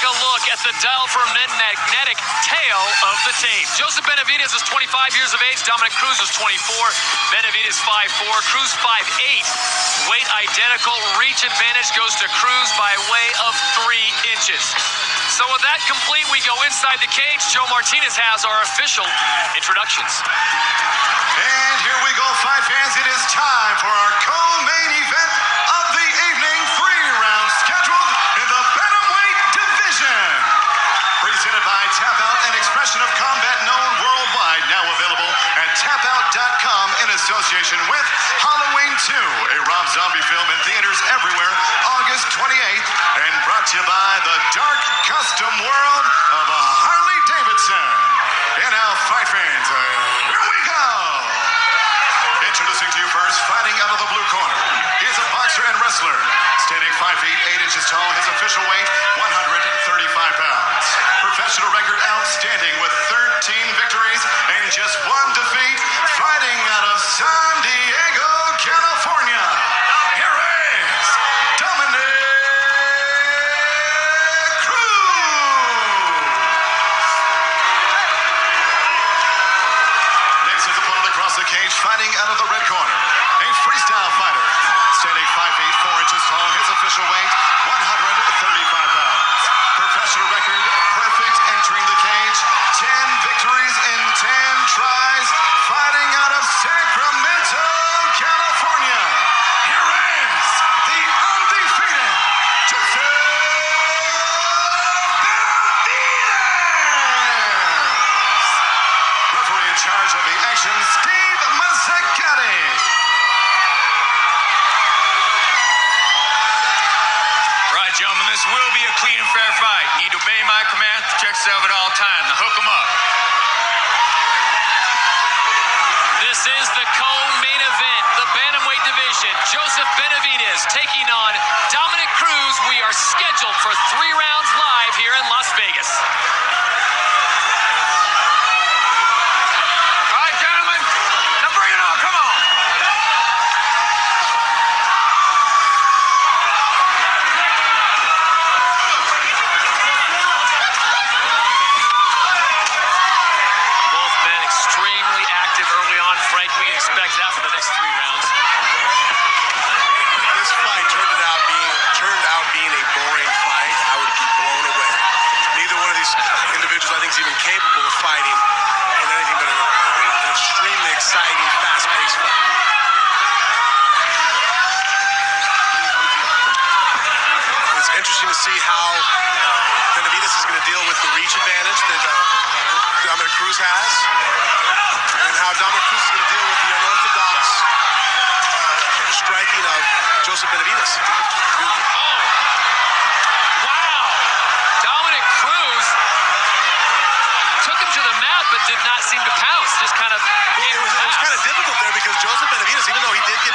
a look at the magnetic tail of the tape. Joseph Benavidez is 25 years of age. Dominick Cruz is 24. Benavidez 5'4". Cruz 5'8". Weight identical. Reach advantage goes to Cruz by way of 3 inches. So with that complete, we go inside the cage. Joe Martinez has our official introductions. And here we go, fight fans. It is time for our co-main event of the evening. 3 rounds scheduled in the bantamweight division. Presented by Tap Out, an expression of combat known worldwide. Now available at tapout.com in association with Halloween 2, a Rob Zombie film in theaters everywhere, August 28th. And brought to you by the dark custom world of a Harley-Davidson. And now, fight fans, here we go. Introducing to you first, fighting out of the blue corner. He is a boxer and wrestler. Standing 5 feet 8 inches tall, his official weight 135 pounds. Professional record outstanding with 13 victories and just 1 defeat. Fighting out of San Diego, California. Here is Dominick Cruz. Next is opponent across the cage, fighting out of the red corner. A freestyle fighter. Standing 5 feet 4 inches tall, his official weight 135 pounds. Professional record, perfect entering the cage. 10 victories in 10 tries. Fighting out of Sacramento, California. Here is the undefeated Joseph Benavidez. Referee in charge of the action, Steve Mazzagatti. Gentlemen, this will be a clean and fair fight. You need to obey my command, check yourself at all times. Now hook them up. This is the co-main event, the bantamweight division. Joseph Benavidez taking on Dominick Cruz. We are scheduled for 3 rounds live here in Las Vegas. All right, gentlemen, now bring it on. Come on. Frank, we can expect that for the next 3 rounds. This fight turned out being a boring fight. I would be blown away. Neither one of these individuals, I think, is even capable of fighting in anything but an extremely exciting, fast-paced fight. It's interesting to see how Benavidez is going to deal with the reach advantage that Dominick Cruz has, and how Dominick Cruz is going to deal with the unorthodox striking of Joseph Benavidez. Oh, wow. Dominick Cruz took him to the mat, but did not seem to pounce. Just kind of it was kind of difficult there because Joseph Benavidez, even though he did get,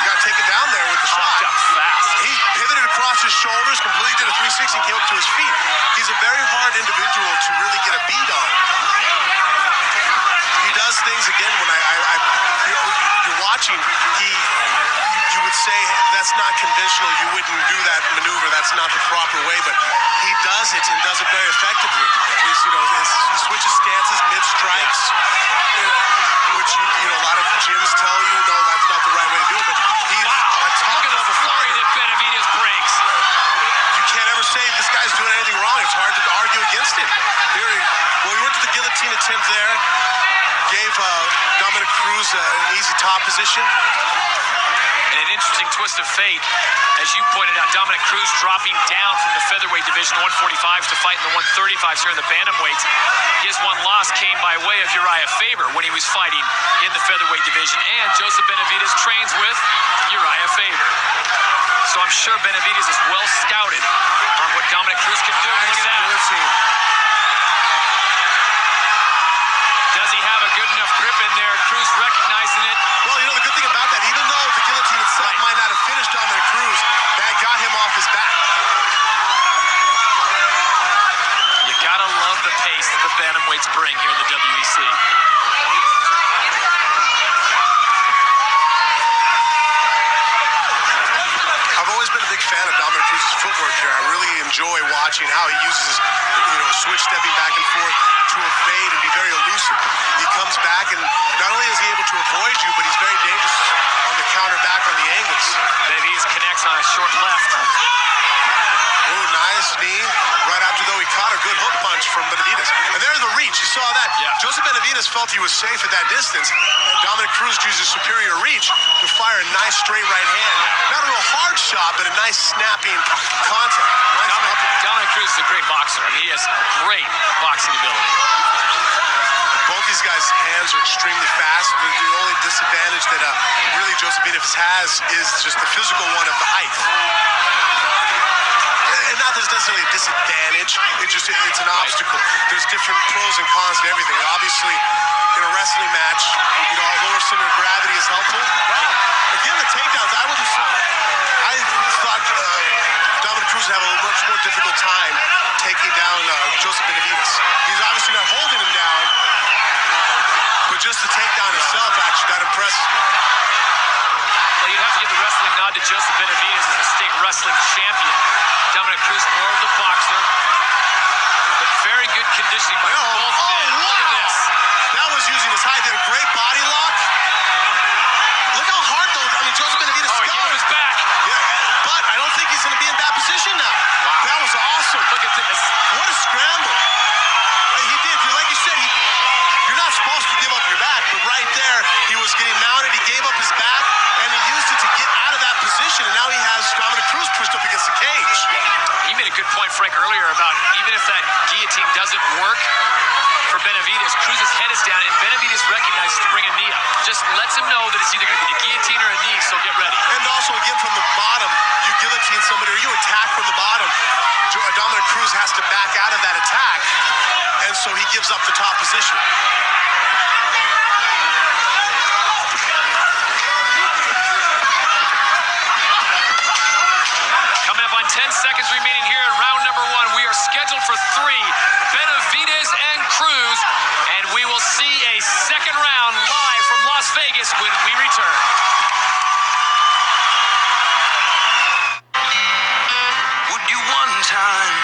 got taken down there with the shot, up fast. He pivoted across his shoulders, completely did a 360 and came up to his feet. He's a very hard individual to really get a beat on. He does things, again, when you're watching, you would say that's not conventional, you wouldn't do that maneuver, that's not the proper way, but he does it and does it very effectively. He switches stances mid-strikes, which a lot of gyms tell you, no, that's not the right way to do it, but he's a top-level flurry fighter that Benavidez brings. You can't ever say this guy's doing anything wrong. It's hard to argue against it. He went to the guillotine attempt there. Gave Dominick Cruz an easy top position. And an interesting twist of fate, as you pointed out, Dominick Cruz dropping down from the featherweight division, 145s, to fight in the 135s here in the bantamweights. His one loss came by way of Uriah Faber when he was fighting in the featherweight division, and Joseph Benavidez trains with Uriah Faber. So I'm sure Benavidez is well scouted on what Dominick Cruz can do. Look at that. Does he have a good enough grip in there? Cruz recognizing it. Well, the good thing about that, even though the guillotine itself might not have finished Dominick Cruz, that got him off his back. You gotta love the pace that the bantamweights bring here in the WEC. I've always been a big fan of Dominick Cruz's footwork here. I really enjoy enjoy watching how he uses his, switch stepping back and forth to evade and be very elusive. He comes back, and not only is he able to avoid you, but he's very dangerous on the counter back on the angles. Benavidez connects on a short left. Ooh, nice knee. Right after, though, he caught a good hook punch from Benavidez. And there's the reach. You saw that. Yeah. Joseph Benavidez felt he was safe at that distance. Dominick Cruz uses superior reach to fire a nice straight right hand. Not a real hard shot, but a nice snapping contact. Nice Dominick Cruz is a great boxer. I mean, he has great boxing ability. Both these guys' hands are extremely fast. The only disadvantage that really Joseph Benavidez has is just the physical one of the height. And not that it's necessarily a disadvantage, it's an obstacle. There's different pros and cons to everything. Obviously, in a wrestling match, a lower center of gravity is helpful. Again, the takedowns, I thought Dominick Cruz would have a much more difficult time taking down Joseph Benavidez. He's obviously not holding him down, but just the takedown itself, actually, that impresses me. Well, you'd have to give the wrestling nod to Joseph Benavidez as a state wrestling champion. Dominick Cruz more of the boxer, but very good conditioning by both men. Wow. Look at this. That was using his height. Did a great body lock. Look how hard, though. I mean, Joseph Benavidez He gave him his back. Yeah, but I don't think he's going to be in that position now. Wow. That was awesome. Look at this. What a scramble. He did. Like you said, you're not supposed to give up your back, but right there, he was getting mounted. He gave up his back, and he used it to get out of that position, and now he has Dominick Cruz pushed up against the cage. He made a good point, Frank, earlier about even if that guillotine doesn't work for Benavidez, Cruz's head is down, and Benavidez recognizes to bring a knee up. Just lets him know that it's either going to be the guillotine or a knee, so get ready. And also, again, from the bottom, you guillotine somebody or you attack from the bottom. Dominick Cruz has to back out of that attack, and so he gives up the top position. Coming up on 10 seconds remaining here in round number 1. We are scheduled for 3, Benavidez and Cruz, and we will see a second round live from Las Vegas when we return. Would you one time